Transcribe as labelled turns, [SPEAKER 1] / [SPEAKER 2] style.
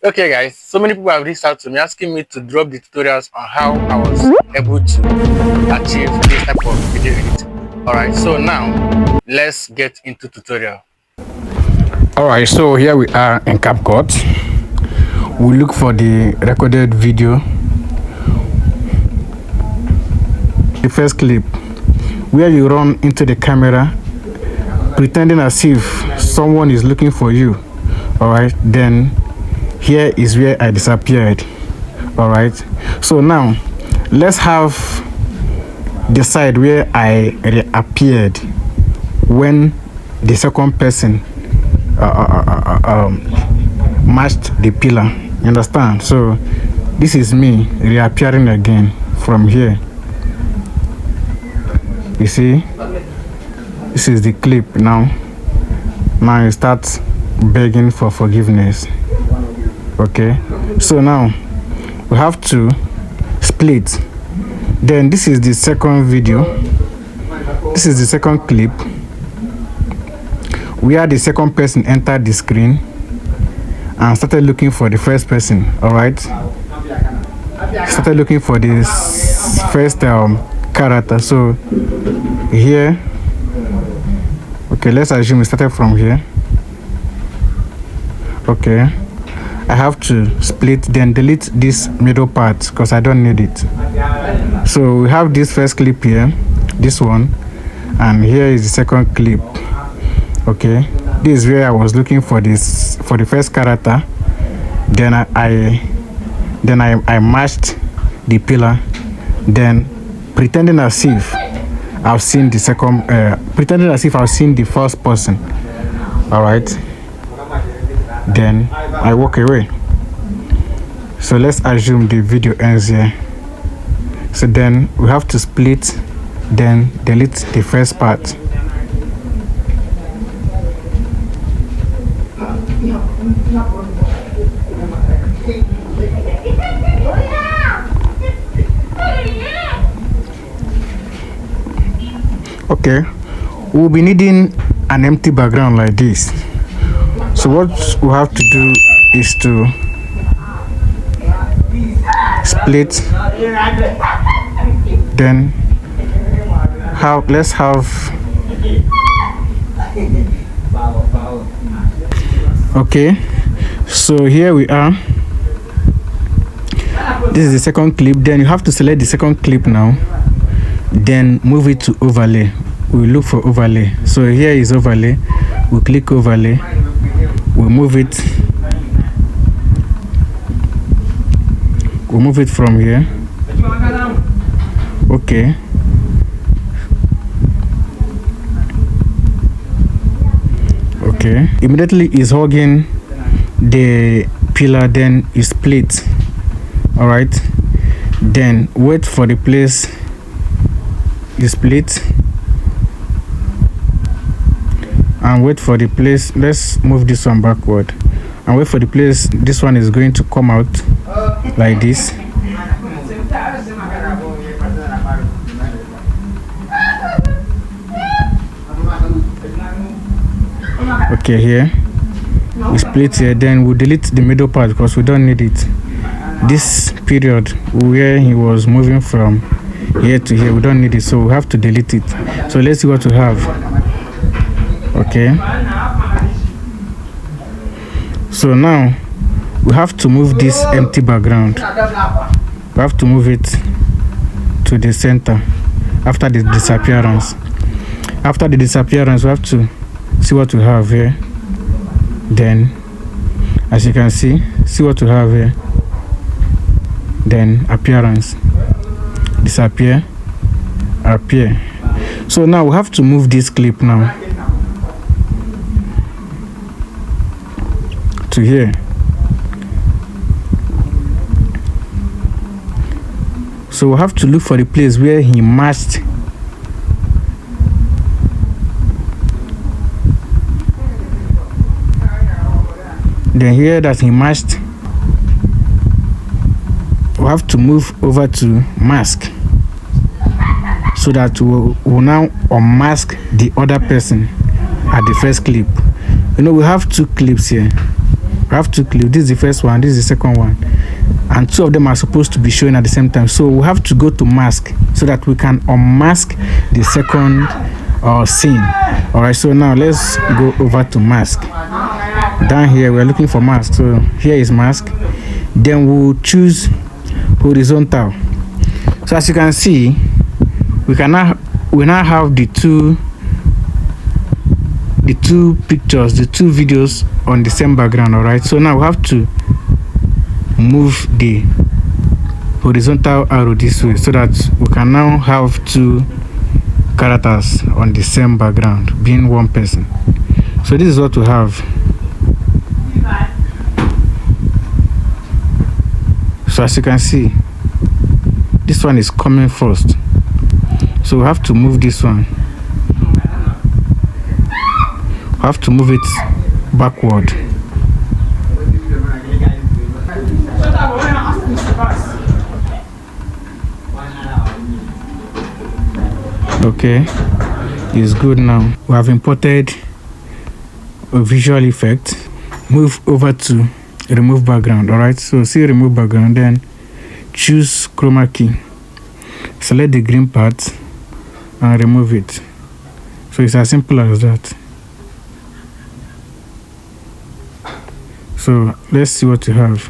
[SPEAKER 1] Okay guys, so many people have reached out to me asking me to drop the tutorials on how I was able to achieve this type of video editing. Alright, so now let's get into tutorial. Alright, so here we are in CapCut. We look for the recorded video, the first clip where you run into the camera pretending as if someone is looking for you. Alright, then here is where I disappeared. Alright, so now let's have the side where I reappeared when the second person matched the pillar. You understand? So this is me reappearing again from here. You see, this is the clip now. Now you start begging for forgiveness. Okay, so now we have to split. Then this is the second video. This is the second clip where the second person entered the screen and started looking for the first person. All right, started looking for this first character. So here, okay, let's assume we started from here. Okay, I have to split, then delete this middle part because I don't need it. So we have this first clip here, this one, and here is the second clip. Okay, this is where I was looking for this, for the first character. Then I matched the pillar, then pretending as if I've seen the second, pretending as if I've seen the first person. All right, then I walk away. So let's assume the video ends here. So then we have to split, then delete the first part. Okay, we'll be needing an empty background like this. So what we have to do is to split, then let's have, okay, so here we are. This is the second clip. Then you have to select the second clip now, then move it to overlay. We look for overlay. So here is overlay. We click overlay, we move it from here. Okay, okay, immediately is hugging the pillar, then you split. All right, then wait for the place you split and wait for the place. Let's move this one backward and wait for the place this one is going to come out like this. Okay, here we split here, then we'll delete the middle part because we don't need it. This period where he was moving from here to here, we don't need it, so we have to delete it. So let's see what we have. Okay, so now we have to move this empty background. We have to move it to the center after the disappearance. After the disappearance, we have to see what we have here. Then as you can see what we have here. Then appearance, disappear, appear. So now we have to move this clip now to here. So we have to look for the place where he matched then here that he matched, we have to move over to mask so that we'll now unmask the other person at the first clip. You know, we have two clips here. We We have two clips. This is the first one, this is the second one, and two of them are supposed to be showing at the same time. So we have to go to mask so that we can unmask the second scene. All right, so now let's go over to mask. Down here we're looking for mask, so here is mask. Then we'll choose horizontal. So as you can see, we now have the two pictures, the two videos on the same background. All right, so now we have to move the horizontal arrow this way so that we can now have two characters on the same background being one person. So this is what we have. So as you can see, this one is coming first, so we have to move this one. We have to move it backward. Okay, it's good now. We have imported a visual effect. Move over to remove background. All right, so see remove background, then choose chroma key, select the green part and remove it. So it's as simple as that. So let's see what you have.